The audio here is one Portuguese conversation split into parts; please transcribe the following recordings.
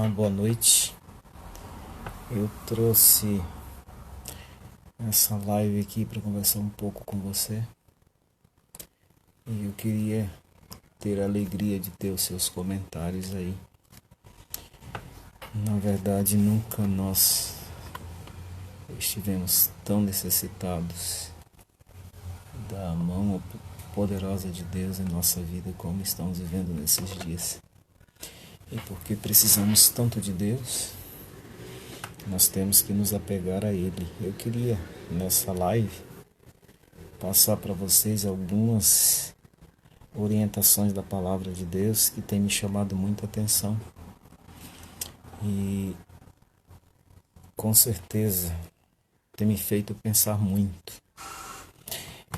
Olá, boa noite. Eu trouxe essa live aqui para conversar um pouco com você. E eu queria ter a alegria de ter os seus comentários aí. Na verdade, nunca nós estivemos tão necessitados da mão poderosa de Deus em nossa vida como estamos vivendo nesses dias. E porque precisamos tanto de Deus, nós temos que nos apegar a Ele. Eu queria, nessa live, passar para vocês algumas orientações da Palavra de Deus que tem me chamado muita atenção. E, com certeza, tem me feito pensar muito.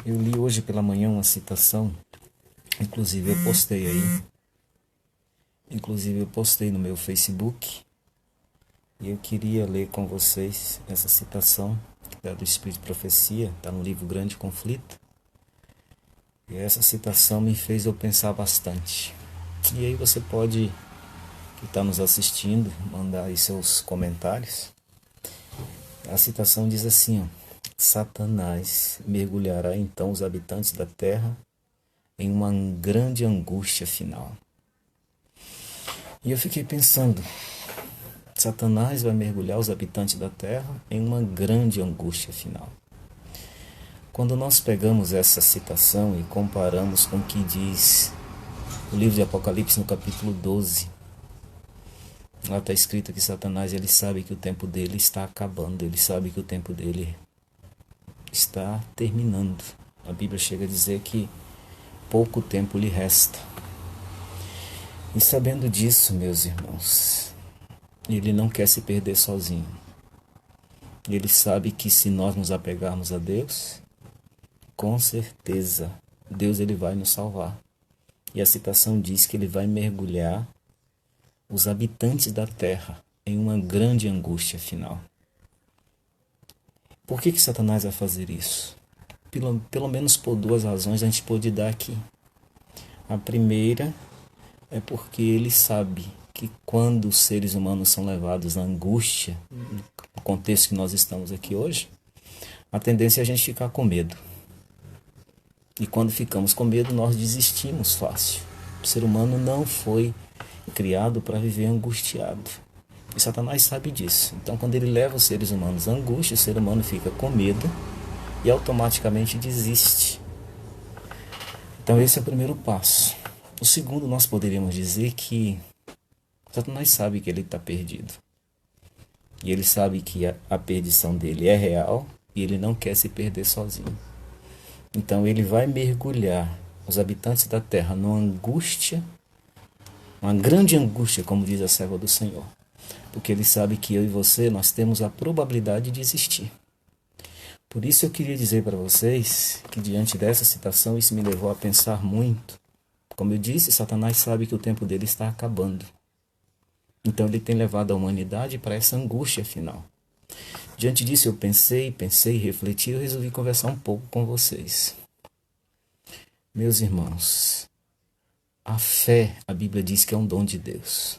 Eu li hoje pela manhã uma citação, inclusive eu postei no meu Facebook. E eu queria ler com vocês essa citação, que é do Espírito de Profecia, está no livro Grande Conflito. E essa citação me fez eu pensar bastante. E aí você pode, que está nos assistindo, mandar aí seus comentários. A citação diz assim, ó: Satanás mergulhará então os habitantes da terra em uma grande angústia final. E eu fiquei pensando, Satanás vai mergulhar os habitantes da terra em uma grande angústia final. Quando nós pegamos essa citação e comparamos com o que diz o livro de Apocalipse no capítulo 12, lá está escrito que Satanás ele sabe que o tempo dele está acabando, ele sabe que o tempo dele está terminando. A Bíblia chega a dizer que pouco tempo lhe resta. E sabendo disso, meus irmãos, ele não quer se perder sozinho. Ele sabe que se nós nos apegarmos a Deus, com certeza, Deus ele vai nos salvar. E a citação diz que ele vai mergulhar os habitantes da terra em uma grande angústia final. Por que Satanás vai fazer isso? Pelo menos por duas razões a gente pode dar aqui. A primeira é porque ele sabe que quando os seres humanos são levados à angústia, no contexto que nós estamos aqui hoje, a tendência é a gente ficar com medo. E quando ficamos com medo, nós desistimos fácil. O ser humano não foi criado para viver angustiado. E Satanás sabe disso. Então, quando ele leva os seres humanos à angústia, o ser humano fica com medo e automaticamente desiste. Então, esse é o primeiro passo. O segundo, nós poderíamos dizer que Satanás sabe que ele está perdido. E ele sabe que a perdição dele é real e ele não quer se perder sozinho. Então ele vai mergulhar os habitantes da terra numa angústia, uma grande angústia, como diz a serva do Senhor. Porque ele sabe que eu e você, nós temos a probabilidade de existir. Por isso eu queria dizer para vocês que diante dessa citação, isso me levou a pensar muito. Como eu disse, Satanás sabe que o tempo dele está acabando. Então ele tem levado a humanidade para essa angústia final. Diante disso eu pensei, refleti, eu resolvi conversar um pouco com vocês. Meus irmãos, a fé, a Bíblia diz que é um dom de Deus.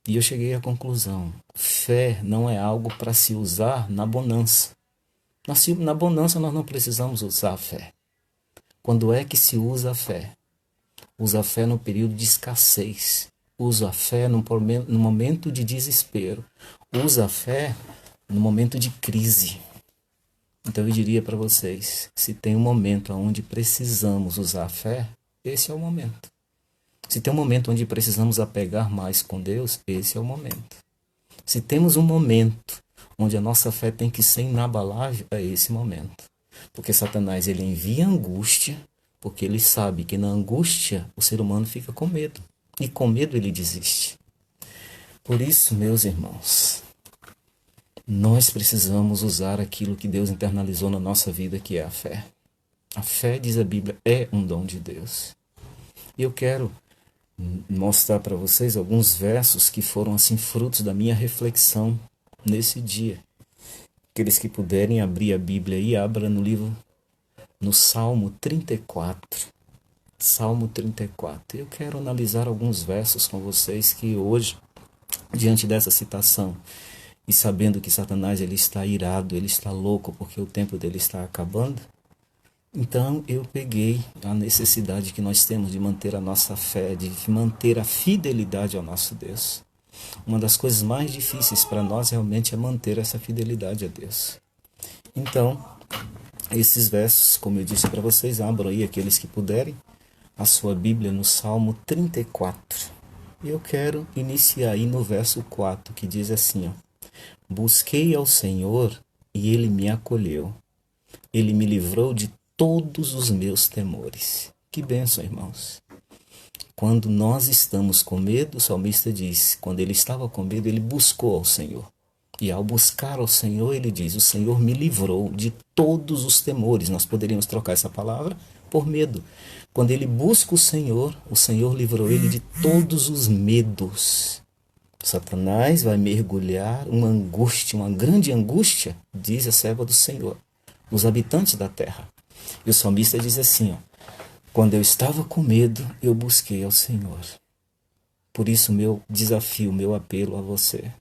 E eu cheguei à conclusão, fé não é algo para se usar na bonança. Na bonança nós não precisamos usar a fé. Quando é que se usa a fé? Usa a fé no período de escassez. Usa a fé no momento de desespero. Usa a fé no momento de crise. Então eu diria para vocês, se tem um momento onde precisamos usar a fé, esse é o momento. Se tem um momento onde precisamos apegar mais com Deus, esse é o momento. Se temos um momento onde a nossa fé tem que ser inabalável, é esse momento. Porque Satanás ele envia angústia, porque ele sabe que na angústia o ser humano fica com medo. E com medo ele desiste. Por isso, meus irmãos, nós precisamos usar aquilo que Deus internalizou na nossa vida, que é a fé. A fé, diz a Bíblia, é um dom de Deus. E eu quero mostrar para vocês alguns versos que foram assim frutos da minha reflexão nesse dia. Aqueles que puderem abrir a Bíblia e abra no Salmo 34. Salmo 34. Eu quero analisar alguns versos com vocês que hoje diante dessa citação e sabendo que Satanás ele está irado, ele está louco porque o tempo dele está acabando, então eu peguei a necessidade que nós temos de manter a nossa fé, de manter a fidelidade ao nosso Deus. Uma das coisas mais difíceis para nós realmente é manter essa fidelidade a Deus. Então, esses versos, como eu disse para vocês, abram aí aqueles que puderem a sua Bíblia no Salmo 34. Eu quero iniciar aí no verso 4, que diz assim, ó: Busquei ao Senhor e Ele me acolheu. Ele me livrou de todos os meus temores. Que bênção, irmãos. Quando nós estamos com medo, o salmista diz, quando ele estava com medo, ele buscou ao Senhor. E ao buscar ao Senhor, ele diz, o Senhor me livrou de todos os temores. Nós poderíamos trocar essa palavra por medo. Quando ele busca o Senhor livrou ele de todos os medos. Satanás vai mergulhar uma angústia, uma grande angústia, diz a serva do Senhor, os habitantes da terra. E o salmista diz assim, ó: quando eu estava com medo, eu busquei ao Senhor. Por isso, meu desafio, meu apelo a você: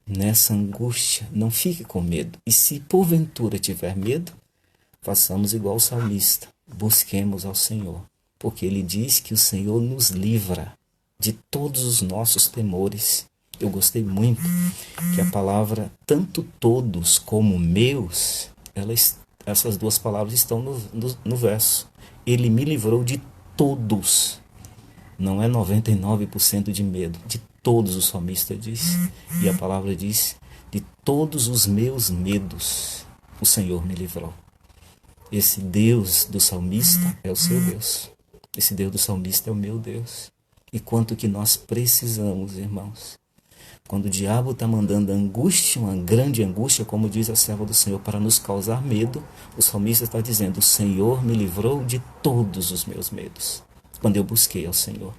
nessa angústia, não fique com medo. E se porventura tiver medo, façamos igual o salmista, busquemos ao Senhor. Porque ele diz que o Senhor nos livra de todos os nossos temores. Eu gostei muito que a palavra tanto todos como meus, essas duas palavras estão no verso. Ele me livrou de todos. Não é 99% de medo, de todos, o salmista diz. E a palavra diz, de todos os meus medos, o Senhor me livrou. Esse Deus do salmista é o seu Deus. Esse Deus do salmista é o meu Deus. E quanto que nós precisamos, irmãos. Quando o diabo está mandando angústia, uma grande angústia, como diz a serva do Senhor, para nos causar medo, o salmista está dizendo, o Senhor me livrou de todos os meus medos. Quando eu busquei ao Senhor.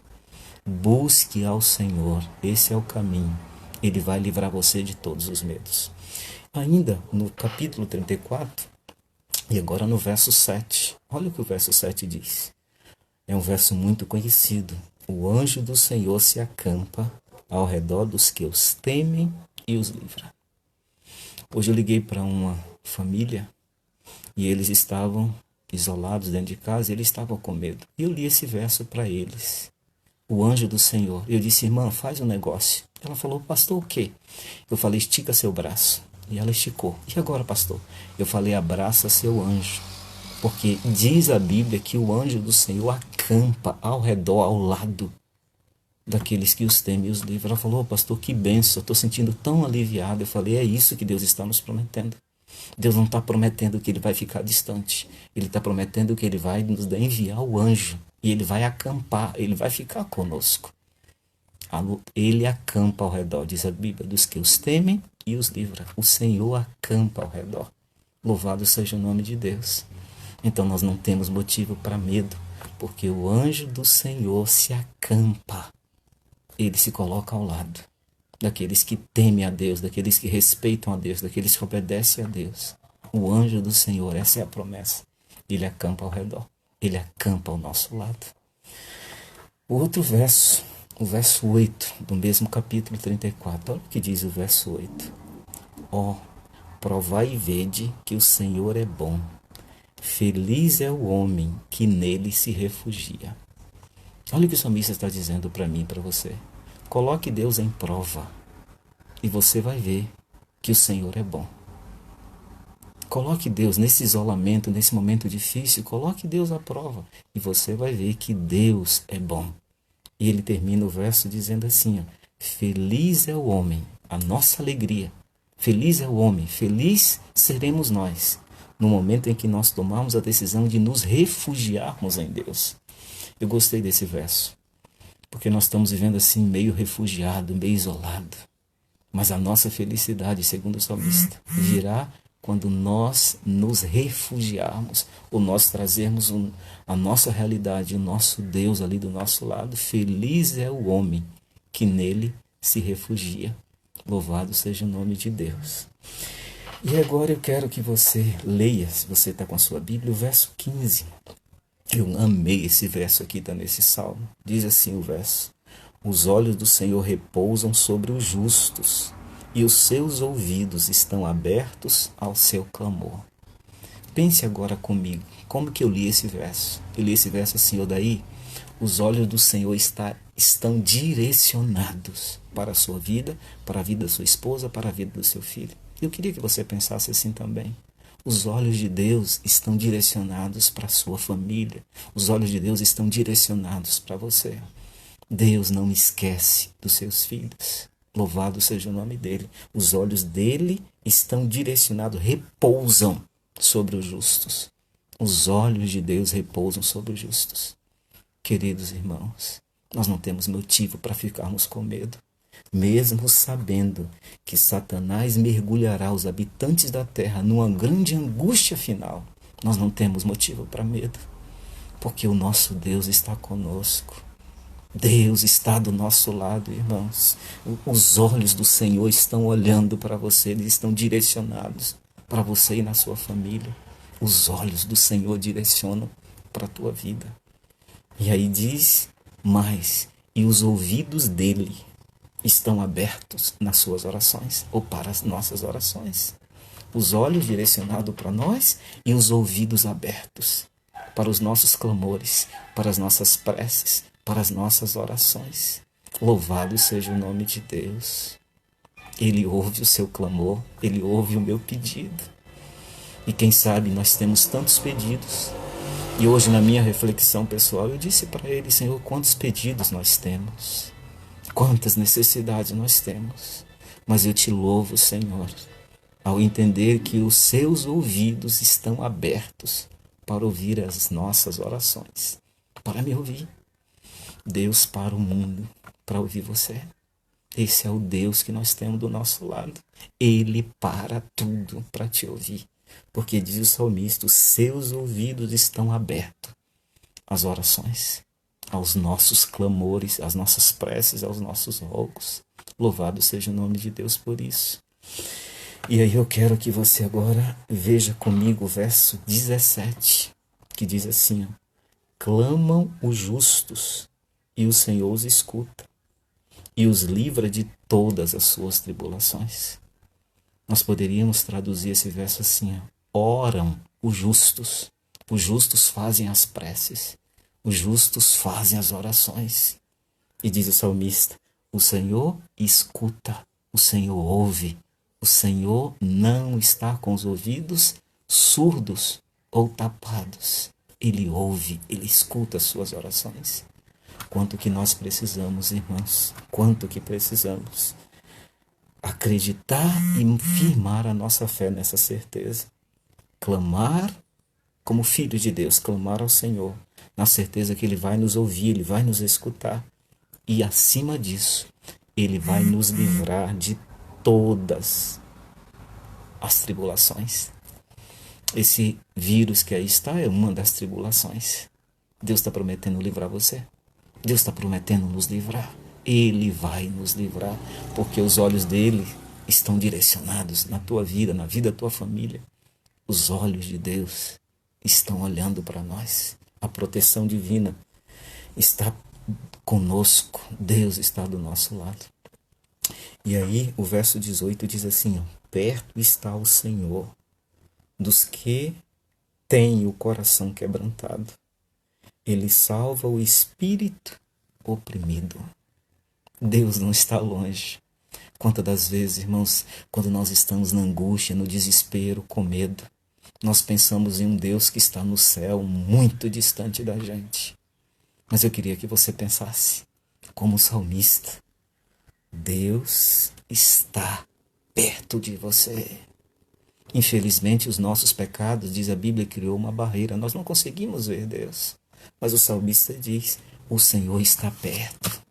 Busque ao Senhor, esse é o caminho. Ele vai livrar você de todos os medos. Ainda no capítulo 34, e agora no verso 7, olha o que o verso 7 diz. É um verso muito conhecido. O anjo do Senhor se acampa ao redor dos que os temem e os livra. Hoje eu liguei para uma família e eles estavam isolados dentro de casa e eles estavam com medo. E eu li esse verso para eles. O anjo do Senhor. Eu disse, irmã, faz um negócio. Ela falou, pastor, o quê? Eu falei, estica seu braço. E ela esticou. E agora, pastor? Eu falei, abraça seu anjo. Porque diz a Bíblia que o anjo do Senhor acampa ao redor, ao lado daqueles que os temem e os livra. Ela falou, pastor, que bênção, eu estou sentindo tão aliviado. Eu falei, é isso que Deus está nos prometendo. Deus não está prometendo que Ele vai ficar distante. Ele está prometendo que Ele vai nos enviar o anjo. E Ele vai acampar, Ele vai ficar conosco. Ele acampa ao redor, diz a Bíblia, dos que os temem e os livra. O Senhor acampa ao redor. Louvado seja o nome de Deus. Então nós não temos motivo para medo, porque o anjo do Senhor se acampa. Ele se coloca ao lado daqueles que temem a Deus, daqueles que respeitam a Deus, daqueles que obedecem a Deus. O anjo do Senhor, essa é a promessa. Ele acampa ao redor. Ele acampa ao nosso lado. O outro verso, o verso 8, do mesmo capítulo 34. Olha o que diz o verso 8. Ó, provai e vede que o Senhor é bom. Feliz é o homem que nele se refugia. Olha o que o salmista está dizendo para mim e para você. Coloque Deus em prova e você vai ver que o Senhor é bom. Coloque Deus nesse isolamento, nesse momento difícil, coloque Deus à prova e você vai ver que Deus é bom. E ele termina o verso dizendo assim, ó, feliz é o homem, a nossa alegria. Feliz é o homem, feliz seremos nós, no momento em que nós tomamos a decisão de nos refugiarmos em Deus. Eu gostei desse verso, porque nós estamos vivendo assim meio refugiado, meio isolado. Mas a nossa felicidade, segundo o salmista, virá quando nós nos refugiarmos, ou nós trazermos a nossa realidade, o nosso Deus ali do nosso lado. Feliz é o homem que nele se refugia. Louvado seja o nome de Deus. E agora eu quero que você leia, se você está com a sua Bíblia, o verso 15. Eu amei esse verso aqui, está nesse salmo. Diz assim o verso. Os olhos do Senhor repousam sobre os justos, e os seus ouvidos estão abertos ao seu clamor. Pense agora comigo, como que eu li esse verso? Eu li esse verso assim, daí, os olhos do Senhor estão direcionados para a sua vida, para a vida da sua esposa, para a vida do seu filho. Eu queria que você pensasse assim também. Os olhos de Deus estão direcionados para a sua família. Os olhos de Deus estão direcionados para você. Deus não esquece dos seus filhos. Louvado seja o nome dele. Os olhos dele estão direcionados, repousam sobre os justos. Os olhos de Deus repousam sobre os justos. Queridos irmãos, nós não temos motivo para ficarmos com medo. Mesmo sabendo que Satanás mergulhará os habitantes da terra numa grande angústia final, nós não temos motivo para medo, porque o nosso Deus está conosco. Deus está do nosso lado, irmãos. Os olhos do Senhor estão olhando para você, eles estão direcionados para você e na sua família. Os olhos do Senhor direcionam para a tua vida. E aí diz mais, e os ouvidos dele estão abertos nas suas orações, ou para as nossas orações. Os olhos direcionados para nós e os ouvidos abertos para os nossos clamores, para as nossas preces, para as nossas orações. Louvado seja o nome de Deus. Ele ouve o seu clamor, ele ouve o meu pedido. E quem sabe nós temos tantos pedidos. E hoje na minha reflexão pessoal eu disse para ele, Senhor, quantos pedidos nós temos, quantas necessidades nós temos. Mas eu te louvo, Senhor, ao entender que os seus ouvidos estão abertos para ouvir as nossas orações, para me ouvir. Deus para o mundo, para ouvir você. Esse é o Deus que nós temos do nosso lado. Ele para tudo para te ouvir. Porque diz o salmista, os seus ouvidos estão abertos às orações, aos nossos clamores, às nossas preces, aos nossos rogos. Louvado seja o nome de Deus por isso. E aí eu quero que você agora veja comigo o verso 17, que diz assim, clamam os justos, e o Senhor os escuta, e os livra de todas as suas tribulações. Nós poderíamos traduzir esse verso assim, oram os justos fazem as preces, os justos fazem as orações. E diz o salmista, o Senhor escuta, o Senhor ouve, o Senhor não está com os ouvidos surdos ou tapados. Ele ouve, ele escuta as suas orações. Quanto que nós precisamos, irmãos, quanto que precisamos acreditar e firmar a nossa fé nessa certeza. Clamar como filho de Deus, clamar ao Senhor, na certeza que Ele vai nos ouvir, Ele vai nos escutar. E acima disso, Ele vai nos livrar de todas as tribulações. Esse vírus que aí está é uma das tribulações. Deus está prometendo livrar você. Deus está prometendo nos livrar. Ele vai nos livrar, porque os olhos dele estão direcionados na tua vida, na vida da tua família. Os olhos de Deus estão olhando para nós. A proteção divina está conosco. Deus está do nosso lado. E aí o verso 18 diz assim, perto está o Senhor dos que têm o coração quebrantado. Ele salva o espírito oprimido. Deus não está longe. Quantas das vezes, irmãos, quando nós estamos na angústia, no desespero, com medo, nós pensamos em um Deus que está no céu, muito distante da gente. Mas eu queria que você pensasse, como o salmista, Deus está perto de você. Infelizmente, os nossos pecados, diz a Bíblia, criou uma barreira. Nós não conseguimos ver Deus. Mas o salmista diz, o Senhor está perto.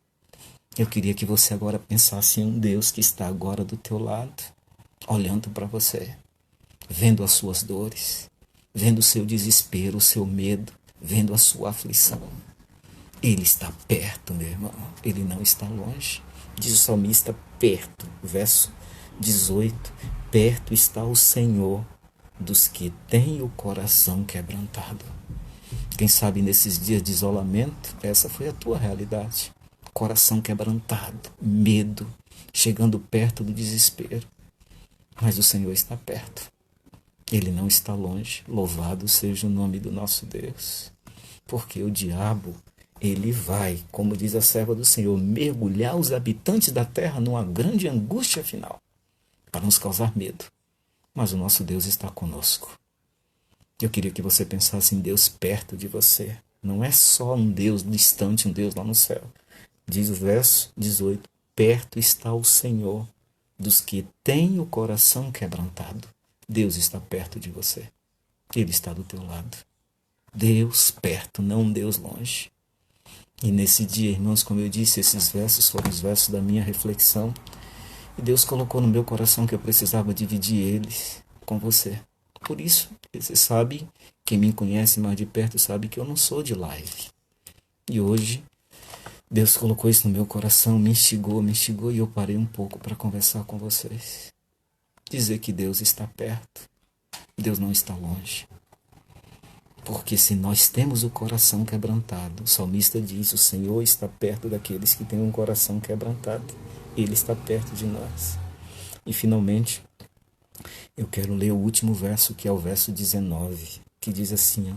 Eu queria que você agora pensasse em um Deus que está agora do teu lado, olhando para você, vendo as suas dores, vendo o seu desespero, o seu medo, vendo a sua aflição. Ele está perto, meu irmão. Ele não está longe. Diz o salmista, perto. Verso 18. Perto está o Senhor dos que têm o coração quebrantado. Quem sabe nesses dias de isolamento, essa foi a tua realidade. coração quebrantado, medo, chegando perto do desespero. Mas o Senhor está perto. Ele não está longe. Louvado seja o nome do nosso Deus. Porque o diabo, ele vai, como diz a serva do Senhor, mergulhar os habitantes da terra numa grande angústia final, para nos causar medo. Mas o nosso Deus está conosco. Eu queria que você pensasse em Deus perto de você. Não é só um Deus distante, um Deus lá no céu. Diz o verso 18, perto está o Senhor dos que têm o coração quebrantado. Deus está perto de você. Ele está do teu lado. Deus perto, não Deus longe. E nesse dia, irmãos, como eu disse, esses versos foram os versos da minha reflexão. E Deus colocou no meu coração que eu precisava dividir eles com você. Por isso, você sabe, quem me conhece mais de perto sabe que eu não sou de live. E hoje, Deus colocou isso no meu coração, me instigou e eu parei um pouco para conversar com vocês. Dizer que Deus está perto, Deus não está longe. Porque se nós temos o coração quebrantado, o salmista diz, o Senhor está perto daqueles que têm um coração quebrantado. Ele está perto de nós. E finalmente, eu quero ler o último verso, que é o verso 19, que diz assim,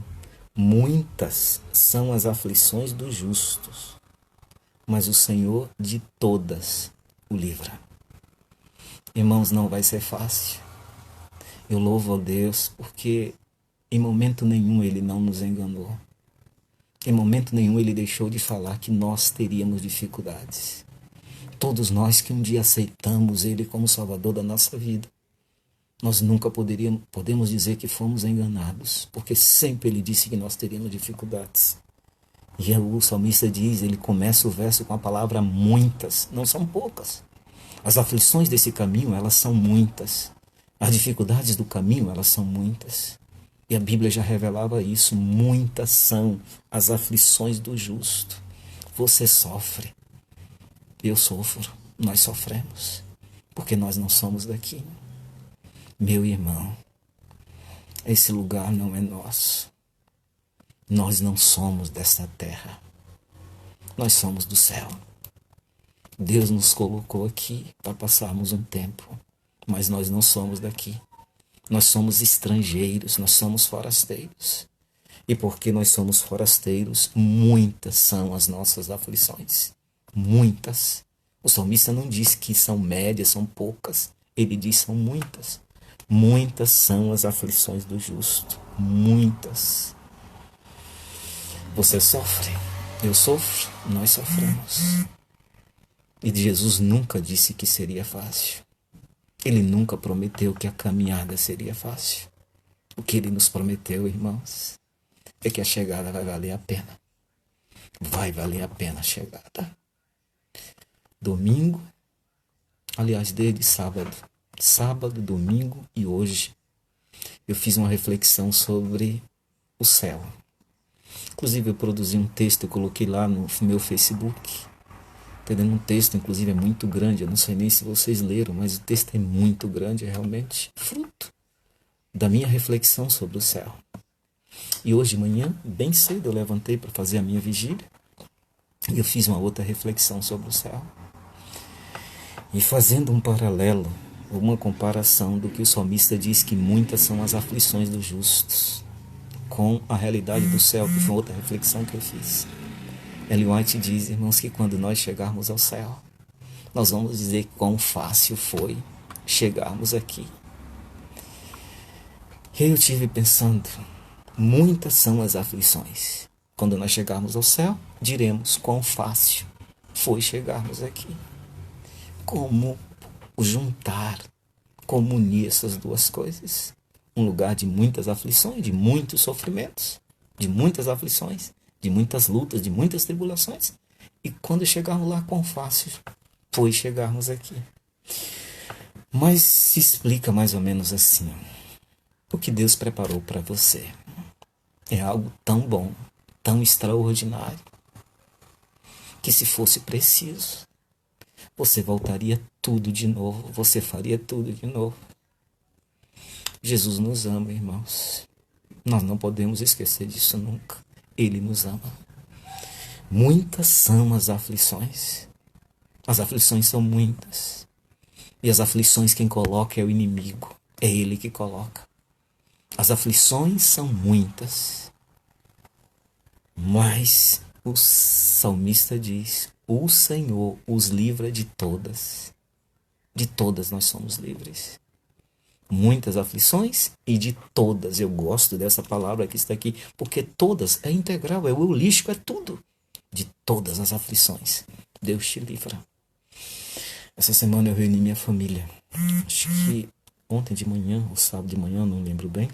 muitas são as aflições dos justos, mas o Senhor de todas o livra. Irmãos, não vai ser fácil. Eu louvo a Deus porque em momento nenhum Ele não nos enganou. Em momento nenhum Ele deixou de falar que nós teríamos dificuldades. Todos nós que um dia aceitamos Ele como Salvador da nossa vida, nós nunca podemos dizer que fomos enganados, porque sempre Ele disse que nós teríamos dificuldades. E o salmista diz, ele começa o verso com a palavra muitas, não são poucas. As aflições desse caminho, elas são muitas. As dificuldades do caminho, elas são muitas. E a Bíblia já revelava isso, muitas são as aflições do justo. Você sofre, eu sofro, nós sofremos, porque nós não somos daqui. Meu irmão, esse lugar não é nosso. Nós não somos desta terra. Nós somos do céu. Deus nos colocou aqui para passarmos um tempo, mas nós não somos daqui. Nós somos estrangeiros, nós somos forasteiros. E porque nós somos forasteiros, muitas são as nossas aflições. Muitas. O salmista não diz que são médias, são poucas. Ele diz que são muitas. Muitas são as aflições do justo. Muitas. Você sofre, eu sofro, nós sofremos. E Jesus nunca disse que seria fácil. Ele nunca prometeu que a caminhada seria fácil. O que Ele nos prometeu, irmãos, é que a chegada vai valer a pena. Vai valer a pena a chegada. Domingo, aliás, desde sábado, domingo e hoje, eu fiz uma reflexão sobre o céu. Inclusive, eu produzi um texto, eu coloquei lá no meu Facebook. Um texto, inclusive, é muito grande. Eu não sei nem se vocês leram, mas o texto é muito grande, é realmente fruto da minha reflexão sobre o céu. E hoje de manhã, bem cedo, eu levantei para fazer a minha vigília e eu fiz uma outra reflexão sobre o céu. E fazendo um paralelo, uma comparação do que o salmista diz que muitas são as aflições dos justos, com a realidade do céu, que foi outra reflexão que eu fiz. Ellen White diz, irmãos, que quando nós chegarmos ao céu, nós vamos dizer quão fácil foi chegarmos aqui. E eu estive pensando, muitas são as aflições. Quando nós chegarmos ao céu, diremos quão fácil foi chegarmos aqui. Como juntar, como unir essas duas coisas? Um lugar de muitas aflições, de muitos sofrimentos, de muitas aflições, de muitas lutas, de muitas tribulações. E quando chegarmos lá, quão fácil foi chegarmos aqui. Mas se explica mais ou menos assim. O que Deus preparou para você é algo tão bom, tão extraordinário, que se fosse preciso, você voltaria tudo de novo, você faria tudo de novo. Jesus nos ama, irmãos. Nós não podemos esquecer disso nunca. Ele nos ama. Muitas são as aflições. As aflições são muitas. E as aflições quem coloca é o inimigo. É ele que coloca. As aflições são muitas. Mas o salmista diz: o Senhor os livra de todas. De todas nós somos livres. Muitas aflições e de todas. Eu gosto dessa palavra que está aqui, porque todas é integral, é holístico, é tudo. De todas as aflições, Deus te livra. Essa semana eu reuni minha família. Acho que ontem de manhã, ou sábado de manhã, não lembro bem.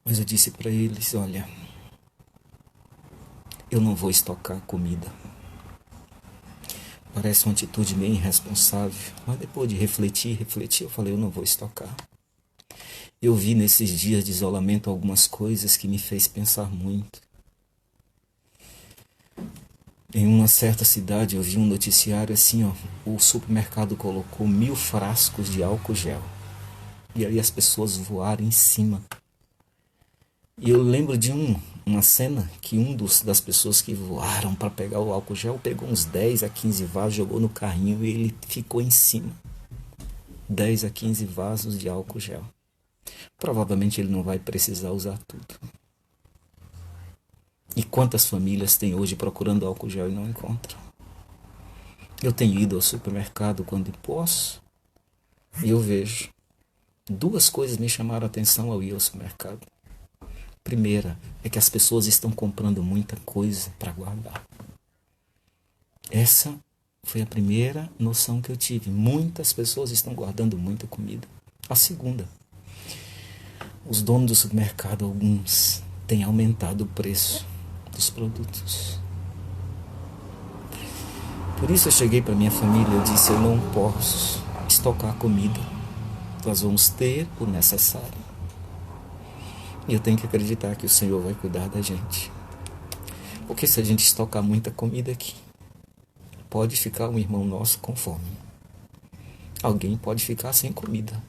Mas eu disse para eles: olha, eu não vou estocar comida. Parece uma atitude meio irresponsável, mas depois de refletir, eu falei: eu não vou estocar. Eu vi nesses dias de isolamento algumas coisas que me fez pensar muito. Em uma certa cidade eu vi um noticiário assim, o supermercado colocou 1000 frascos de álcool gel. E aí as pessoas voaram em cima. E eu lembro de uma cena que das pessoas que voaram para pegar o álcool gel pegou uns 10 a 15 vasos, jogou no carrinho e ele ficou em cima. 10 a 15 vasos de álcool gel. Provavelmente ele não vai precisar usar tudo. E quantas famílias tem hoje procurando álcool gel e não encontram? Eu tenho ido ao supermercado quando posso e eu vejo. 2 coisas me chamaram a atenção ao ir ao supermercado. Primeira é que as pessoas estão comprando muita coisa para guardar. Essa foi a primeira noção que eu tive. Muitas pessoas estão guardando muita comida. A segunda, os donos do supermercado, alguns, têm aumentado o preço dos produtos. Por isso eu cheguei para minha família e disse: eu não posso estocar comida. Nós vamos ter o necessário. E eu tenho que acreditar que o Senhor vai cuidar da gente. Porque se a gente estocar muita comida aqui, pode ficar um irmão nosso com fome. Alguém pode ficar sem comida.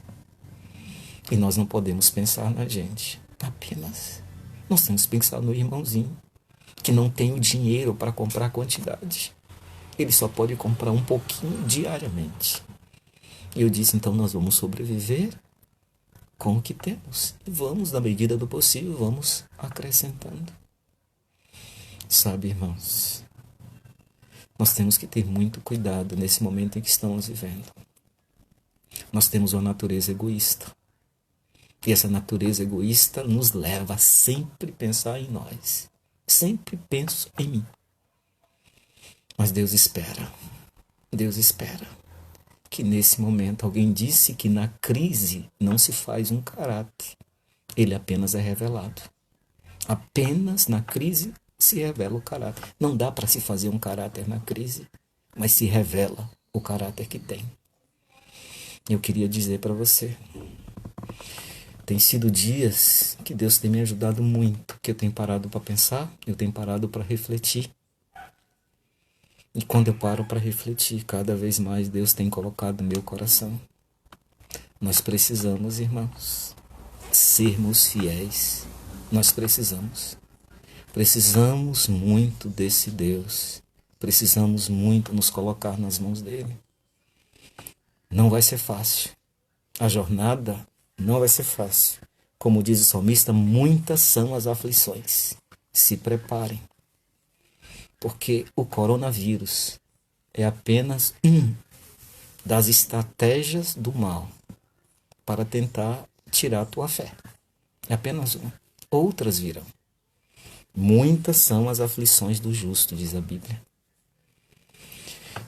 E nós não podemos pensar na gente apenas. Nós temos que pensar no irmãozinho que não tem o dinheiro para comprar quantidade. Ele só pode comprar um pouquinho diariamente. E eu disse: então nós vamos sobreviver com o que temos. E vamos, na medida do possível, vamos acrescentando. Sabe, irmãos, nós temos que ter muito cuidado nesse momento em que estamos vivendo. Nós temos uma natureza egoísta. E essa natureza egoísta nos leva a sempre pensar em nós. Sempre penso em mim. Mas Deus espera. Deus espera que nesse momento alguém disse que na crise não se faz um caráter. Ele apenas é revelado. Apenas na crise se revela o caráter. Não dá para se fazer um caráter na crise, mas se revela o caráter que tem. Eu queria dizer para você, tem sido dias que Deus tem me ajudado muito, que eu tenho parado para pensar, eu tenho parado para refletir. E quando eu paro para refletir, cada vez mais Deus tem colocado no meu coração. Nós precisamos, irmãos, sermos fiéis. Nós precisamos. Precisamos muito desse Deus. Precisamos muito nos colocar nas mãos dele. Não vai ser fácil. A jornada não vai ser fácil. Como diz o salmista, muitas são as aflições. Se preparem. Porque o coronavírus é apenas das estratégias do mal para tentar tirar a tua fé. É apenas uma. Outras virão. Muitas são as aflições do justo, diz a Bíblia.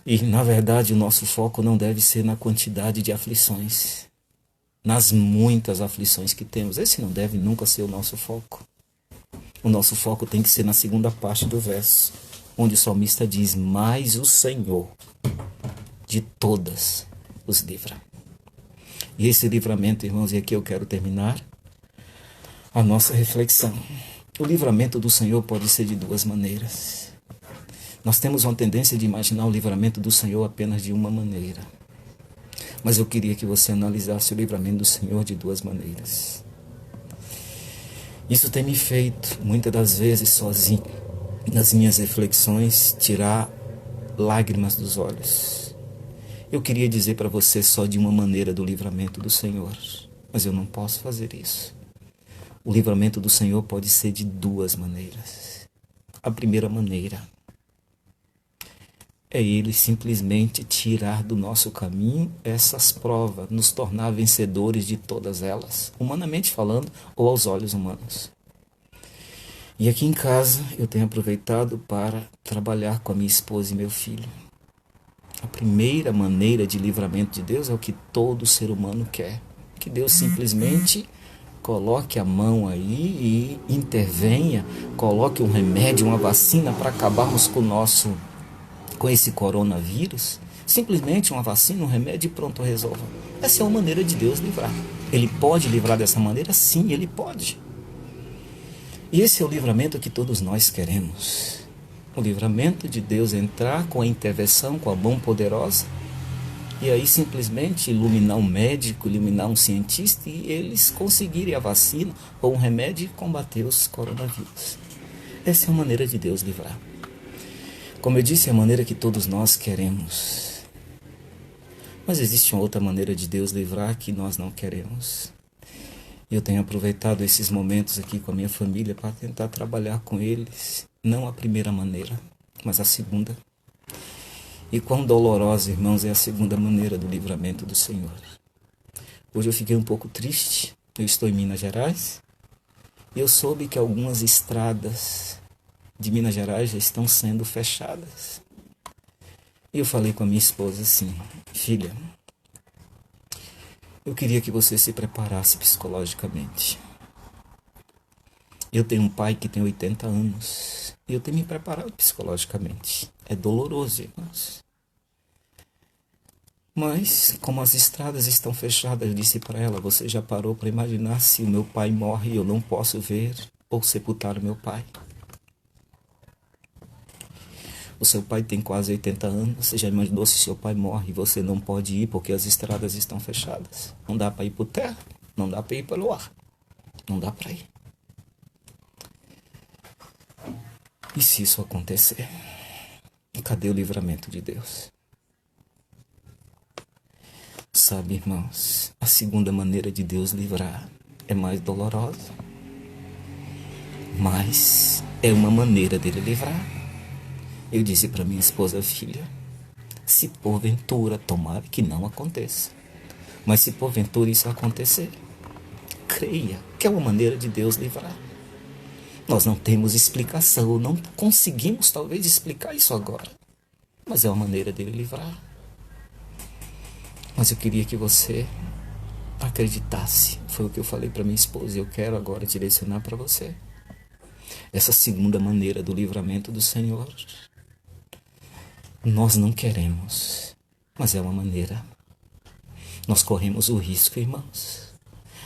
E, na verdade, o nosso foco não deve ser na quantidade de aflições, nas muitas aflições que temos. Esse não deve nunca ser o nosso foco. O nosso foco tem que ser na segunda parte do verso, onde o salmista diz: mas o Senhor de todas os livra. E esse livramento, irmãos, e aqui eu quero terminar a nossa reflexão. O livramento do Senhor pode ser de 2 maneiras. Nós temos uma tendência de imaginar o livramento do Senhor apenas de uma maneira. Mas eu queria que você analisasse o livramento do Senhor de 2 maneiras. Isso tem me feito, muitas das vezes, sozinho, nas minhas reflexões, tirar lágrimas dos olhos. Eu queria dizer para você só de uma maneira do livramento do Senhor, mas eu não posso fazer isso. O livramento do Senhor pode ser de duas maneiras. A primeira maneira é Ele simplesmente tirar do nosso caminho essas provas, nos tornar vencedores de todas elas, humanamente falando ou aos olhos humanos. E aqui em casa eu tenho aproveitado para trabalhar com a minha esposa e meu filho. A primeira maneira de livramento de Deus é o que todo ser humano quer. Que Deus simplesmente coloque a mão aí e intervenha, coloque um remédio, uma vacina para acabarmos com esse coronavírus. Simplesmente uma vacina, um remédio e pronto, resolva. Essa é uma maneira de Deus livrar. Ele pode livrar dessa maneira? Sim, Ele pode. E esse é o livramento que todos nós queremos. O livramento de Deus entrar com a intervenção, com a mão poderosa, e aí simplesmente iluminar um médico, iluminar um cientista, e eles conseguirem a vacina ou um remédio e combater os coronavírus. Essa é a maneira de Deus livrar. Como eu disse, é a maneira que todos nós queremos. Mas existe uma outra maneira de Deus livrar que nós não queremos. Eu tenho aproveitado esses momentos aqui com a minha família para tentar trabalhar com eles, não a primeira maneira, mas a segunda. E quão dolorosa, irmãos, é a segunda maneira do livramento do Senhor. Hoje eu fiquei um pouco triste, eu estou em Minas Gerais, e eu soube que algumas estradas de Minas Gerais já estão sendo fechadas. E eu falei com a minha esposa assim: filha, eu queria que você se preparasse psicologicamente. Eu tenho um pai que tem 80 anos e eu tenho me preparado psicologicamente. É doloroso, irmãos. Mas, como as estradas estão fechadas, eu disse para ela: você já parou para imaginar se o meu pai morre e eu não posso ver ou sepultar o meu pai? O seu pai tem quase 80 anos. Você já imaginou se seu pai morre e você não pode ir porque as estradas estão fechadas? Não dá para ir por terra, não dá para ir pelo ar, não dá para ir. E se isso acontecer? Cadê o livramento de Deus? Sabe, irmãos, a segunda maneira de Deus livrar é mais dolorosa, mas é uma maneira dele livrar. Eu disse para minha esposa: filha, se porventura, tomara que não aconteça, mas se porventura isso acontecer, creia que é uma maneira de Deus livrar. Nós não temos explicação, não conseguimos talvez explicar isso agora, mas é uma maneira dele livrar. Mas eu queria que você acreditasse. Foi o que eu falei para minha esposa e eu quero agora direcionar para você. Essa segunda maneira do livramento do Senhor, nós não queremos, mas é uma maneira. Nós corremos o risco, irmãos,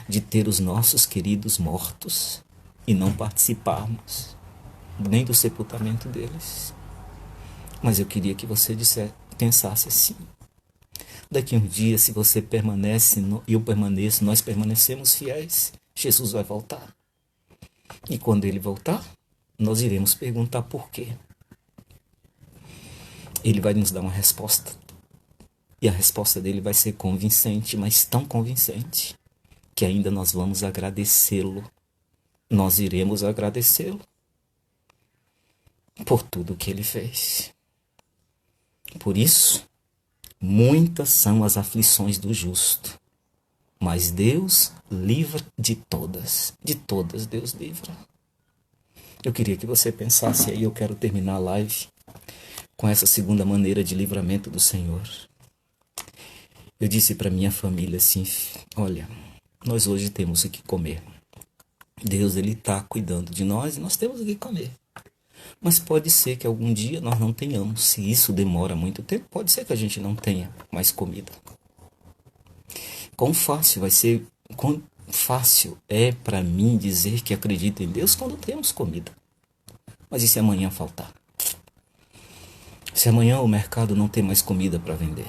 de ter os nossos queridos mortos e não participarmos nem do sepultamento deles. Mas eu queria que você pensasse assim: daqui a um dia, se você permanece e eu permaneço, nós permanecemos fiéis, Jesus vai voltar. E quando ele voltar, nós iremos perguntar por quê. Ele vai nos dar uma resposta. E a resposta dele vai ser convincente, mas tão convincente, que ainda nós vamos agradecê-lo. Nós iremos agradecê-lo por tudo que ele fez. Por isso, muitas são as aflições do justo, mas Deus livra de todas Deus livra. Eu queria que você pensasse aí, eu quero terminar a live com essa segunda maneira de livramento do Senhor. Eu disse para minha família assim: olha, nós hoje temos o que comer. Deus, ele está cuidando de nós e nós temos o que comer. Mas pode ser que algum dia nós não tenhamos. Se isso demora muito tempo, pode ser que a gente não tenha mais comida. Quão fácil é para mim dizer que acredito em Deus quando temos comida. Mas e se amanhã faltar? Se amanhã o mercado não tem mais comida para vender?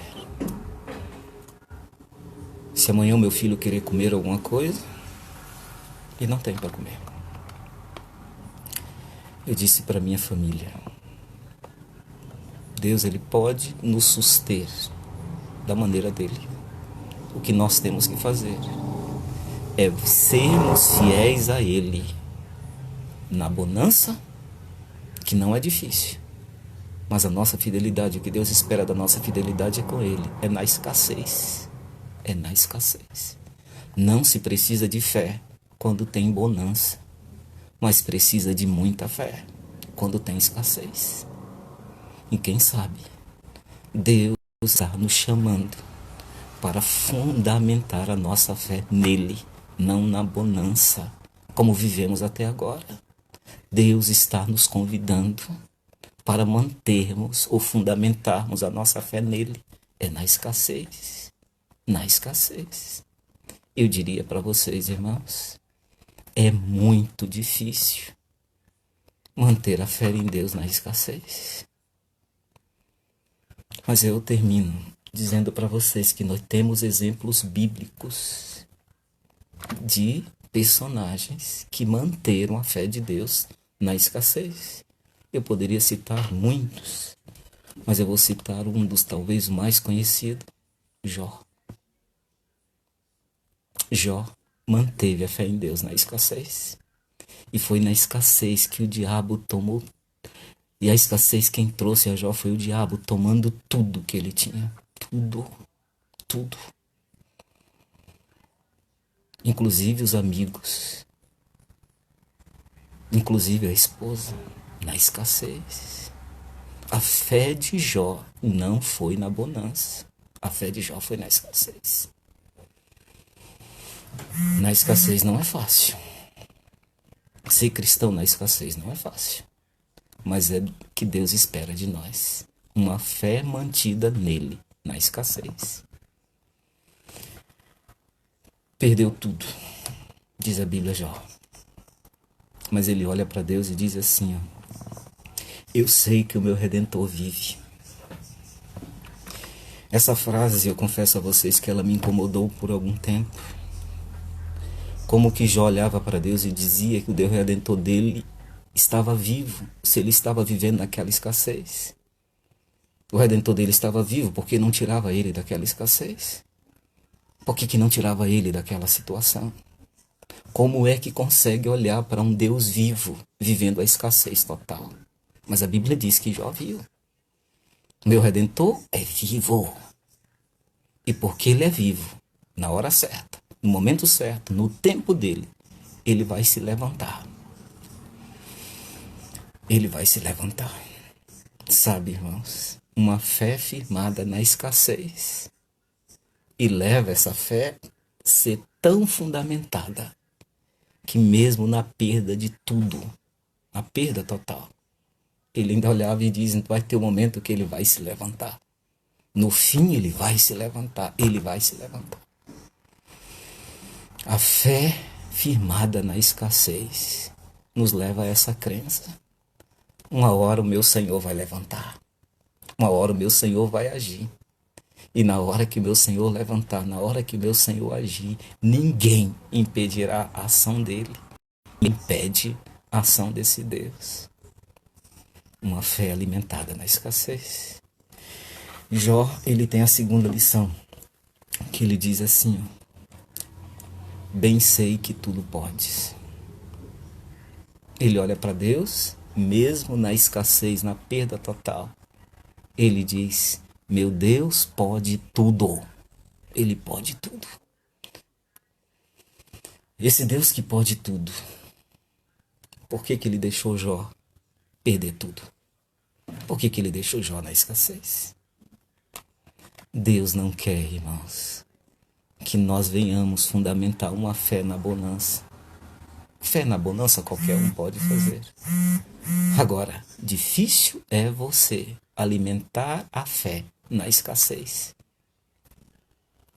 Se amanhã o meu filho querer comer alguma coisa e não tem para comer? eu disse para minha família: Deus, Ele pode nos suster da maneira dele. O que nós temos que fazer é sermos fiéis a Ele na bonança, que não é difícil, mas a nossa fidelidade, o que Deus espera da nossa fidelidade é com Ele, é na escassez. É na escassez. Não se precisa de fé quando tem bonança, mas precisa de muita fé quando tem escassez. E quem sabe, Deus está nos chamando para fundamentar a nossa fé nele, não na bonança, como vivemos até agora. Deus está nos convidando para mantermos ou fundamentarmos a nossa fé nele, é na escassez. Na escassez. Eu diria para vocês, irmãos, é muito difícil manter a fé em Deus na escassez. Mas eu termino dizendo para vocês que nós temos exemplos bíblicos de personagens que manteram a fé de Deus na escassez. Eu poderia citar muitos, mas eu vou citar um dos talvez mais conhecidos, Jó. Jó manteve a fé em Deus na escassez. E foi na escassez que o diabo tomou. E a escassez quem trouxe a Jó foi o diabo, tomando tudo que ele tinha. Tudo. Tudo. Inclusive os amigos. Inclusive a esposa. Na escassez. A fé de Jó não foi na bonança. A fé de Jó foi na escassez. Na escassez não é fácil. Ser cristão na escassez não é fácil. Mas é o que Deus espera de nós. Uma fé mantida nele, na escassez. Perdeu tudo, diz a Bíblia Jó. Mas ele olha para Deus e diz assim, ó: eu sei que o meu Redentor vive. Essa frase, eu confesso a vocês que ela me incomodou por algum tempo. Como que Jó olhava para Deus e dizia que o Deus Redentor dele estava vivo, se ele estava vivendo naquela escassez. O Redentor dele estava vivo, porque não tirava ele daquela escassez? Por que não tirava ele daquela situação? Como é que consegue olhar para um Deus vivo, vivendo a escassez total? Mas a Bíblia diz que Jó viu. Meu Redentor é vivo. E porque ele é vivo, na hora certa, no momento certo, no tempo dele, ele vai se levantar. Ele vai se levantar. Sabe, irmãos, uma fé firmada na escassez. E leva essa fé a ser tão fundamentada que mesmo na perda de tudo, a perda total, ele ainda olhava e dizia: vai ter um momento que ele vai se levantar. No fim ele vai se levantar, ele vai se levantar. A fé firmada na escassez nos leva a essa crença. Uma hora o meu Senhor vai levantar. Uma hora o meu Senhor vai agir. E na hora que o meu Senhor levantar, na hora que o meu Senhor agir, ninguém impedirá a ação dele. Impede a ação desse Deus. Uma fé alimentada na escassez. Jó, ele tem a segunda lição, que ele diz assim, ó: bem sei que tudo podes. Ele olha para Deus, mesmo na escassez, na perda total. Ele diz: meu Deus pode tudo. Ele pode tudo. Esse Deus que pode tudo, por que ele deixou Jó perder tudo? Por que ele deixou Jó na escassez? Deus não quer, irmãos, que nós venhamos fundamentar uma fé na bonança. Fé na bonança qualquer um pode fazer. Agora, difícil é você alimentar a fé na escassez.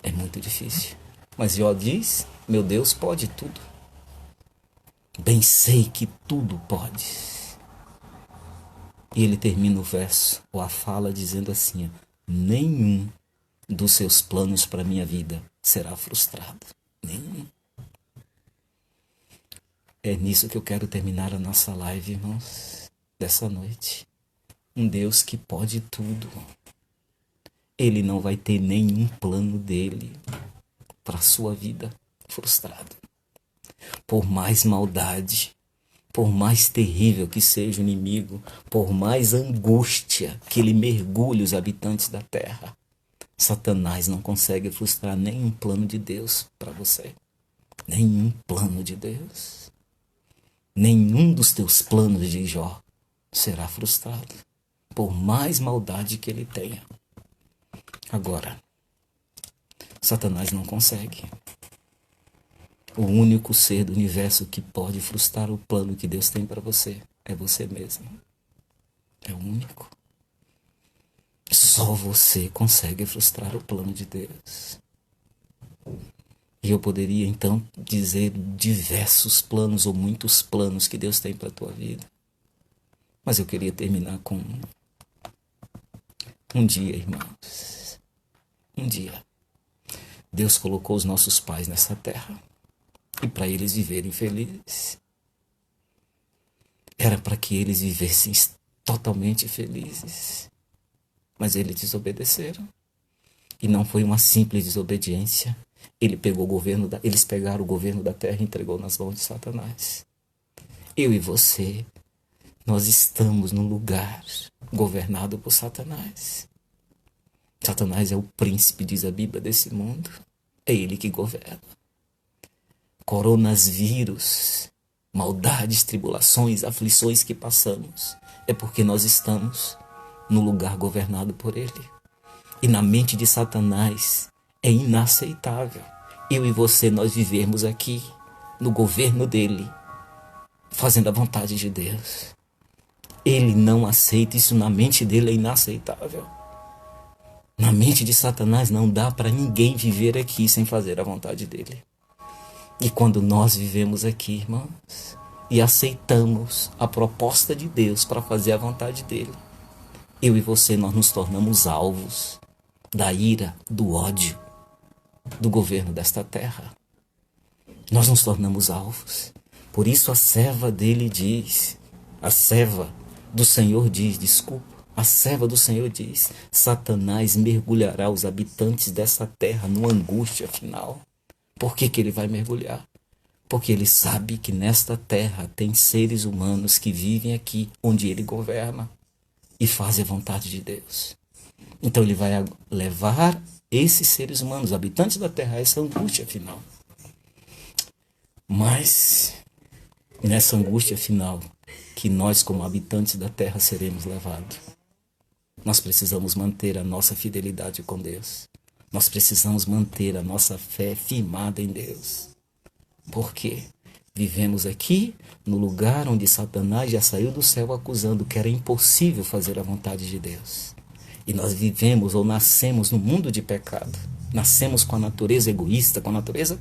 É muito difícil. Mas Jó diz: meu Deus pode tudo. Bem sei que tudo pode. E ele termina o verso, ou a fala, dizendo assim: nenhum dos seus planos para a minha vida será frustrado. Nenhum. É nisso que eu quero terminar a nossa live, irmãos. dessa noite. Um Deus que pode tudo. Ele não vai ter nenhum plano dele para a sua vida frustrado. Por mais maldade, por mais terrível que seja o inimigo, por mais angústia que ele mergulhe os habitantes da terra, Satanás não consegue frustrar nenhum plano de Deus para você. Nenhum plano de Deus. Nenhum dos teus planos de Jó será frustrado, por mais maldade que ele tenha. Agora, Satanás não consegue. O único ser do universo que pode frustrar o plano que Deus tem para você é você mesmo. É o único. Só você consegue frustrar o plano de Deus. E eu poderia então dizer diversos planos ou muitos planos que Deus tem para a tua vida. Mas eu queria terminar com um dia, irmãos. Um dia. Deus colocou os nossos pais nessa terra. E para eles viverem felizes. Era para que eles vivessem totalmente felizes. Mas eles desobedeceram. E não foi uma simples desobediência. Eles pegaram o governo da terra e entregou nas mãos de Satanás. Eu e você, nós estamos num lugar governado por Satanás. Satanás é o príncipe, diz a Bíblia, desse mundo. É ele que governa. Coronavírus, maldades, tribulações, aflições que passamos, é porque nós estamos no lugar governado por ele. E na mente de Satanás é inaceitável eu e você, nós vivermos aqui no governo dele, fazendo a vontade de Deus. Ele não aceita, isso na mente dele é inaceitável. Na mente de Satanás não dá para ninguém viver aqui sem fazer a vontade dele. E quando nós vivemos aqui, irmãos, e aceitamos a proposta de Deus para fazer a vontade dele, eu e você, nós nos tornamos alvos da ira, do ódio, do governo desta terra. Nós nos tornamos alvos. Por isso a serva dele diz, a serva do Senhor diz, Satanás mergulhará os habitantes dessa terra numa angústia final. Por que ele vai mergulhar? Porque ele sabe que nesta terra tem seres humanos que vivem aqui onde ele governa e fazem a vontade de Deus. Então ele vai levar esses seres humanos, habitantes da terra, a essa angústia final. Mas nessa angústia final que nós, como habitantes da terra, seremos levados, nós precisamos manter a nossa fidelidade com Deus. Nós precisamos manter a nossa fé firmada em Deus. Porque vivemos aqui no lugar onde Satanás já saiu do céu acusando que era impossível fazer a vontade de Deus. E nós vivemos ou nascemos no mundo de pecado. Nascemos com a natureza egoísta, com a natureza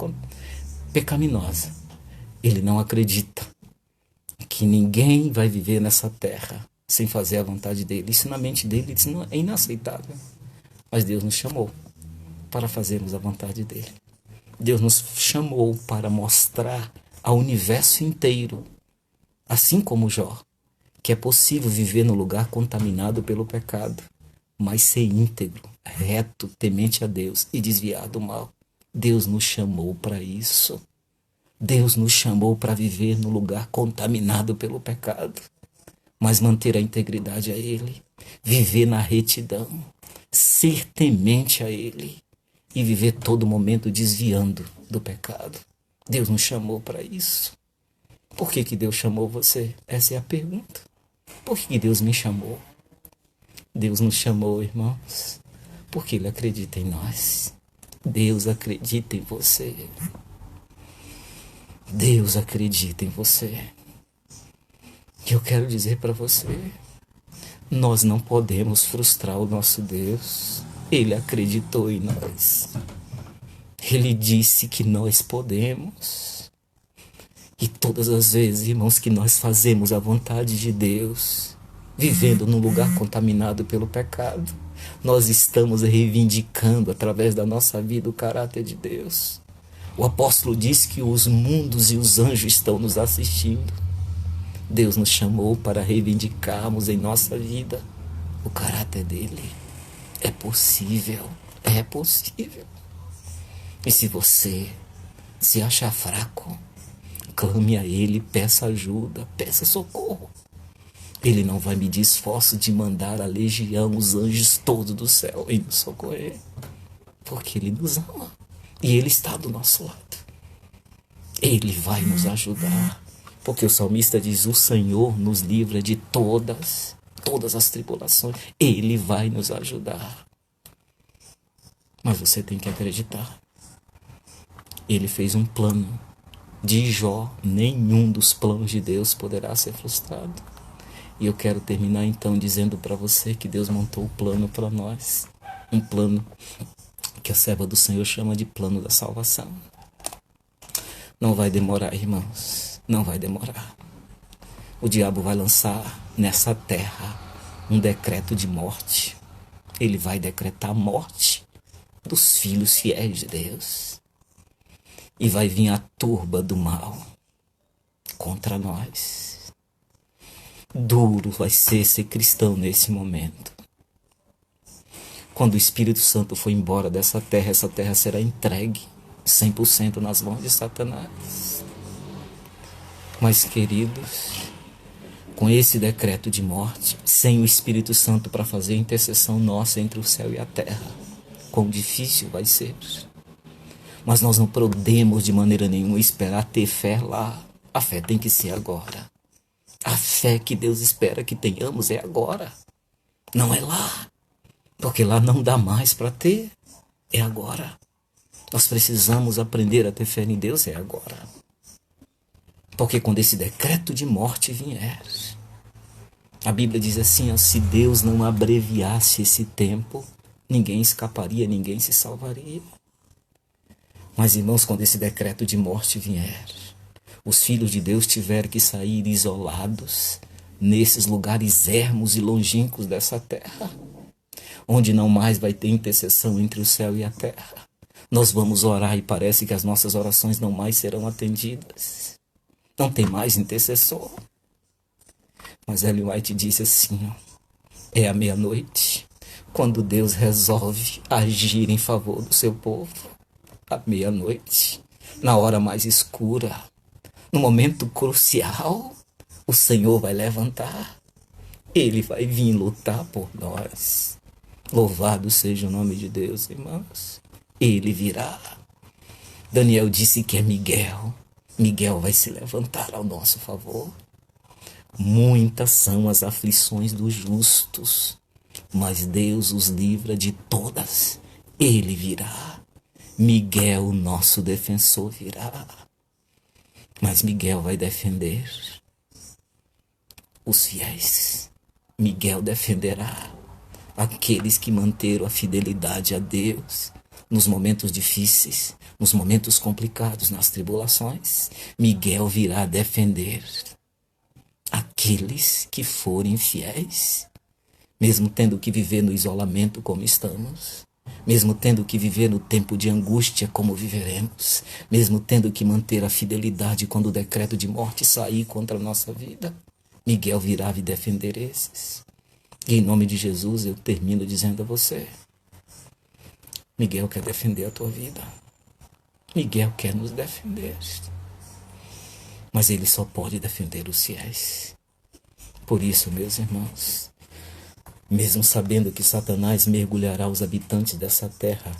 pecaminosa. Ele não acredita que ninguém vai viver nessa terra sem fazer a vontade dele. Isso na mente dele é inaceitável. Mas Deus nos chamou para fazermos a vontade dele. Deus nos chamou para mostrar ao universo inteiro, assim como Jó, que é possível viver no lugar contaminado pelo pecado, mas ser íntegro, reto, temente a Deus e desviar do mal. Deus nos chamou para isso. Deus nos chamou para viver no lugar contaminado pelo pecado, mas manter a integridade a Ele, viver na retidão, ser temente a Ele e viver todo momento desviando do pecado. Deus nos chamou para isso. Por que Deus chamou você? Essa é a pergunta. Por que Deus me chamou? Deus nos chamou, irmãos, porque Ele acredita em nós. Deus acredita em você. Deus acredita em você. E eu quero dizer para você, nós não podemos frustrar o nosso Deus. Ele acreditou em nós. Ele disse que nós podemos. E todas as vezes, irmãos, que nós fazemos a vontade de Deus, vivendo num lugar contaminado pelo pecado, nós estamos reivindicando através da nossa vida o caráter de Deus. O apóstolo diz que os mundos e os anjos estão nos assistindo. Deus nos chamou para reivindicarmos em nossa vida o caráter dele. É possível, é possível. E se você se achar fraco, clame a ele, peça ajuda, peça socorro. Ele não vai medir esforço de mandar a legião, os anjos todos do céu em nos socorrer. Porque ele nos ama. E ele está do nosso lado. Ele vai nos ajudar. Porque o salmista diz, o Senhor nos livra de todas as tribulações. Ele vai nos ajudar. Mas você tem que acreditar. Ele fez um plano. De Jó, nenhum dos planos de Deus poderá ser frustrado. E eu quero terminar então dizendo para você que Deus montou o plano para nós. Um plano que a serva do Senhor chama de plano da salvação. Não vai demorar, irmãos. Não vai demorar. O diabo vai lançar nessa terra um decreto de morte. Ele vai decretar a morte dos filhos fiéis de Deus. E vai vir a turba do mal contra nós. Duro vai ser cristão nesse momento. Quando o Espírito Santo for embora dessa terra, essa terra será entregue 100% nas mãos de Satanás. Mas, queridos, com esse decreto de morte, sem o Espírito Santo para fazer a intercessão nossa entre o céu e a terra, quão difícil vai ser. Mas nós não podemos de maneira nenhuma esperar ter fé lá. A fé tem que ser agora. A fé que Deus espera que tenhamos é agora. Não é lá. Porque lá não dá mais para ter. É agora. Nós precisamos aprender a ter fé em Deus é agora. Porque quando esse decreto de morte vier, a Bíblia diz assim, ó, se Deus não abreviasse esse tempo, ninguém escaparia, ninguém se salvaria. Mas, irmãos, quando esse decreto de morte vier, os filhos de Deus tiveram que sair isolados nesses lugares ermos e longínquos dessa terra, onde não mais vai ter intercessão entre o céu e a terra. Nós vamos orar e parece que as nossas orações não mais serão atendidas. Não tem mais intercessor. Mas Ellen White disse assim, ó, é a meia-noite, quando Deus resolve agir em favor do seu povo. À meia-noite, na hora mais escura, no momento crucial, o Senhor vai levantar. Ele vai vir lutar por nós. Louvado seja o nome de Deus, irmãos. Ele virá. Daniel disse que é Miguel. Miguel vai se levantar ao nosso favor. Muitas são as aflições dos justos, mas Deus os livra de todas. Ele virá. Miguel, nosso defensor, virá. Mas Miguel vai defender os fiéis. Miguel defenderá aqueles que manteram a fidelidade a Deus nos momentos difíceis, nos momentos complicados, nas tribulações. Miguel virá defender aqueles que forem fiéis, mesmo tendo que viver no isolamento como estamos. Mesmo tendo que viver no tempo de angústia como viveremos, mesmo tendo que manter a fidelidade quando o decreto de morte sair contra a nossa vida, Miguel virá e defender esses. E em nome de Jesus eu termino dizendo a você, Miguel quer defender a tua vida. Miguel quer nos defender. Mas ele só pode defender os fiéis. Por isso, meus irmãos, mesmo sabendo que Satanás mergulhará os habitantes dessa terra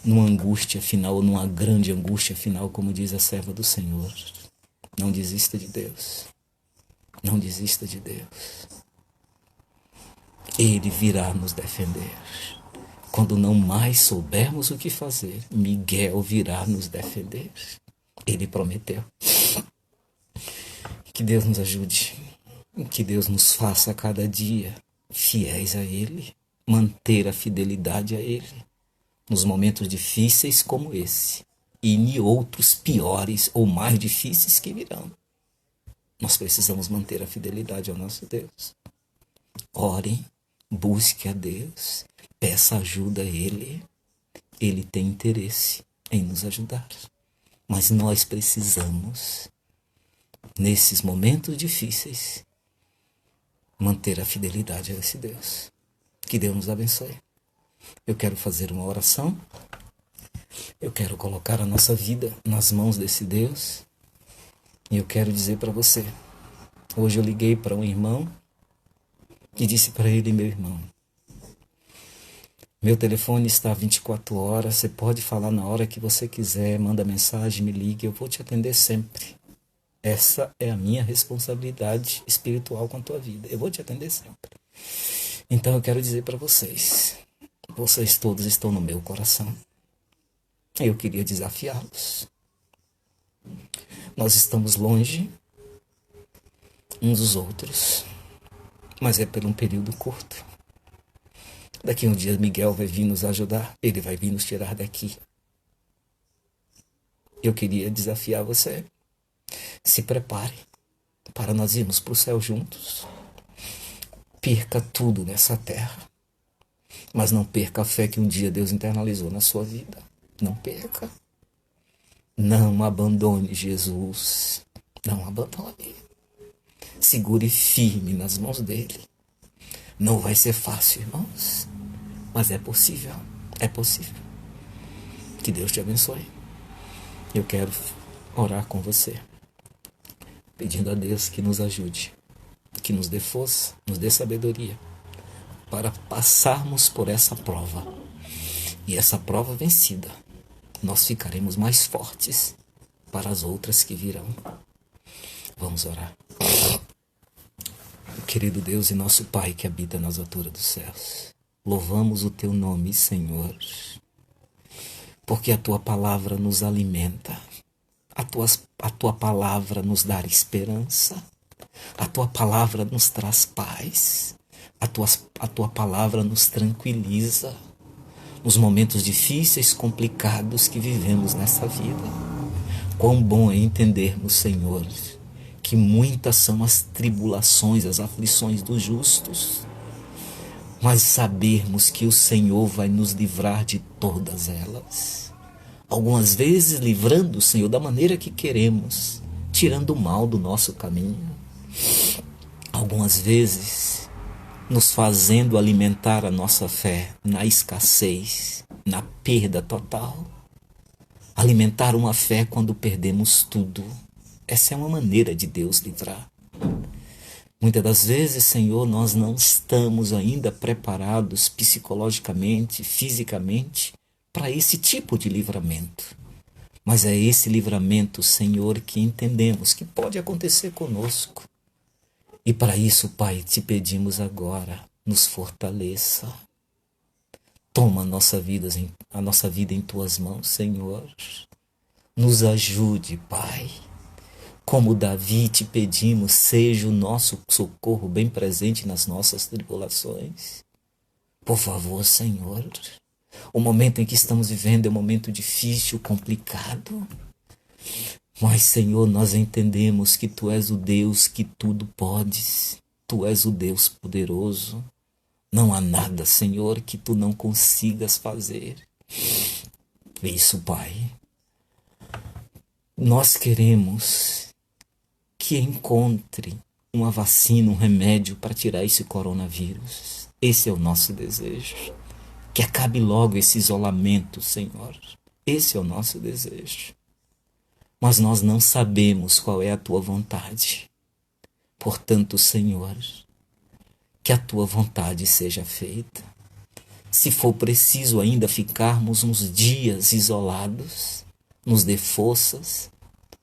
numa angústia final, numa grande angústia final, como diz a serva do Senhor, não desista de Deus. Não desista de Deus. Ele virá nos defender. Quando não mais soubermos o que fazer, Miguel virá nos defender. Ele prometeu. Que Deus nos ajude. Que Deus nos faça a cada dia fiéis a Ele, manter a fidelidade a Ele, nos momentos difíceis como esse, e em outros piores ou mais difíceis que virão. Nós precisamos manter a fidelidade ao nosso Deus. Ore, busque a Deus, peça ajuda a Ele. Ele tem interesse em nos ajudar. Mas nós precisamos nesses momentos difíceis, manter a fidelidade a esse Deus. Que Deus nos abençoe. Eu quero fazer uma oração. Eu quero colocar a nossa vida nas mãos desse Deus. E eu quero dizer para você, hoje eu liguei para um irmão e disse para ele: meu irmão, meu telefone está 24 horas, você pode falar na hora que você quiser, manda mensagem, me ligue, eu vou te atender sempre. Essa é a minha responsabilidade espiritual com a tua vida, eu vou te atender sempre. Então eu quero dizer para vocês, vocês todos estão no meu coração. Eu queria desafiá-los. Nós estamos longe uns dos outros, mas é por um período curto. Daqui a um dia Miguel vai vir nos ajudar, ele vai vir nos tirar daqui. Eu queria desafiar você. Se prepare para nós irmos para o céu juntos. Perca tudo nessa terra, mas não perca a fé que um dia Deus internalizou na sua vida. Não perca. Não abandone Jesus. Não abandone. Segure firme nas mãos dele. Não vai ser fácil, irmãos, mas é possível. É possível. Que Deus te abençoe. Eu quero orar com você, pedindo a Deus que nos ajude, que nos dê força, nos dê sabedoria para passarmos por essa prova. E essa prova vencida, nós ficaremos mais fortes para as outras que virão. Vamos orar. Querido Deus e nosso Pai que habita nas alturas dos céus, louvamos o teu nome, Senhor, porque a tua palavra nos alimenta, a tua palavra nos dá esperança, a tua palavra nos traz paz, a tua palavra nos tranquiliza nos momentos difíceis, complicados que vivemos nessa vida. Quão bom é entendermos, Senhor, que muitas são as tribulações, as aflições dos justos, mas sabermos que o Senhor vai nos livrar de todas elas. Algumas vezes livrando o Senhor da maneira que queremos, tirando o mal do nosso caminho. Algumas vezes nos fazendo alimentar a nossa fé na escassez, na perda total. Alimentar uma fé quando perdemos tudo. Essa é uma maneira de Deus livrar. Muitas das vezes, Senhor, nós não estamos ainda preparados psicologicamente, fisicamente, para esse tipo de livramento. Mas é esse livramento, Senhor, que entendemos que pode acontecer conosco. E para isso, Pai, te pedimos agora, nos fortaleça. Toma a nossa vida em tuas mãos, Senhor. Nos ajude, Pai. Como Davi, te pedimos, seja o nosso socorro bem presente nas nossas tribulações. Por favor, Senhor, o momento em que estamos vivendo é um momento difícil, complicado. Mas, Senhor, nós entendemos que Tu és o Deus que tudo podes. Tu és o Deus poderoso. Não há nada, Senhor, que Tu não consigas fazer. Isso, Pai. Nós queremos que encontre uma vacina, um remédio para tirar esse coronavírus. Esse é o nosso desejo. Que acabe logo esse isolamento, Senhor. Esse é o nosso desejo. Mas nós não sabemos qual é a Tua vontade. Portanto, Senhor, que a Tua vontade seja feita. Se for preciso ainda ficarmos uns dias isolados, nos dê forças,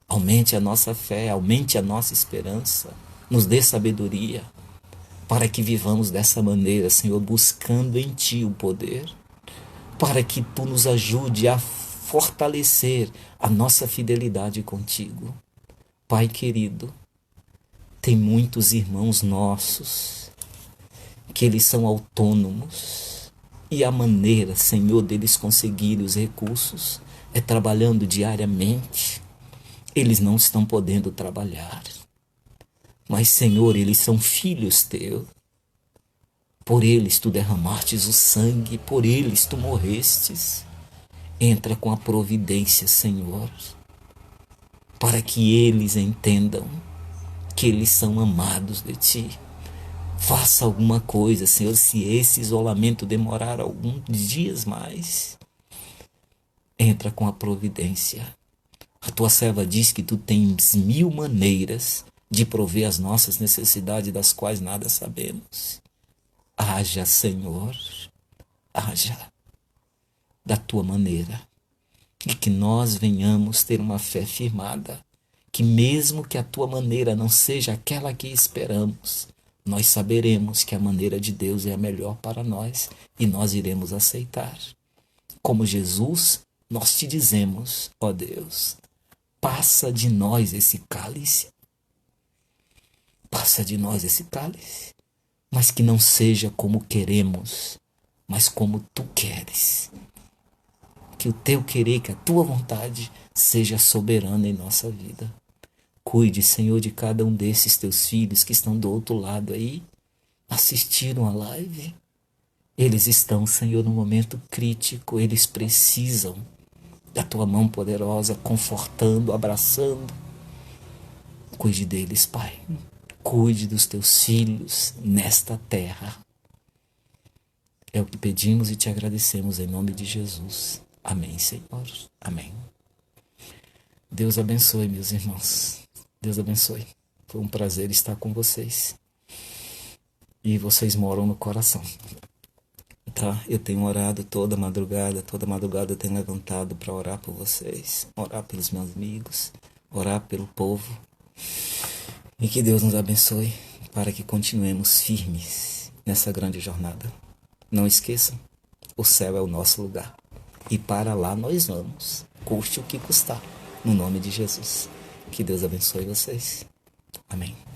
aumente a nossa fé, aumente a nossa esperança, nos dê sabedoria, para que vivamos dessa maneira, Senhor, buscando em Ti o poder, para que Tu nos ajude a fortalecer a nossa fidelidade contigo. Pai querido, tem muitos irmãos nossos que eles são autônomos e a maneira, Senhor, deles conseguirem os recursos é trabalhando diariamente. Eles não estão podendo trabalhar, mas, Senhor, eles são filhos Teus. Por eles Tu derramastes o sangue, por eles Tu morrestes. Entra com a providência, Senhor, para que eles entendam que eles são amados de Ti. Faça alguma coisa, Senhor, se esse isolamento demorar alguns dias mais. Entra com a providência. A Tua serva diz que Tu tens 1000 maneiras de prover as nossas necessidades, das quais nada sabemos. Haja, Senhor, haja da Tua maneira. E que nós venhamos ter uma fé firmada, que mesmo que a Tua maneira não seja aquela que esperamos, nós saberemos que a maneira de Deus é a melhor para nós e nós iremos aceitar. Como Jesus, nós Te dizemos, ó Deus, passa de nós esse cálice. Passa de nós esse cálice, mas que não seja como queremos, mas como Tu queres. Que o Teu querer, que a Tua vontade seja soberana em nossa vida. Cuide, Senhor, de cada um desses Teus filhos que estão do outro lado aí, assistiram a live. Eles estão, Senhor, num momento crítico, eles precisam da Tua mão poderosa, confortando, abraçando. Cuide deles, Pai. Cuide dos Teus filhos nesta terra. É o que pedimos e Te agradecemos em nome de Jesus. Amém, Senhor. Amém. Deus abençoe, meus irmãos. Deus abençoe. Foi um prazer estar com vocês. E vocês moram no coração. Tá? Eu tenho orado toda madrugada eu tenho levantado para orar por vocês, orar pelos meus amigos, orar pelo povo. E que Deus nos abençoe para que continuemos firmes nessa grande jornada. Não esqueçam, o céu é o nosso lugar. E para lá nós vamos, custe o que custar, no nome de Jesus. Que Deus abençoe vocês. Amém.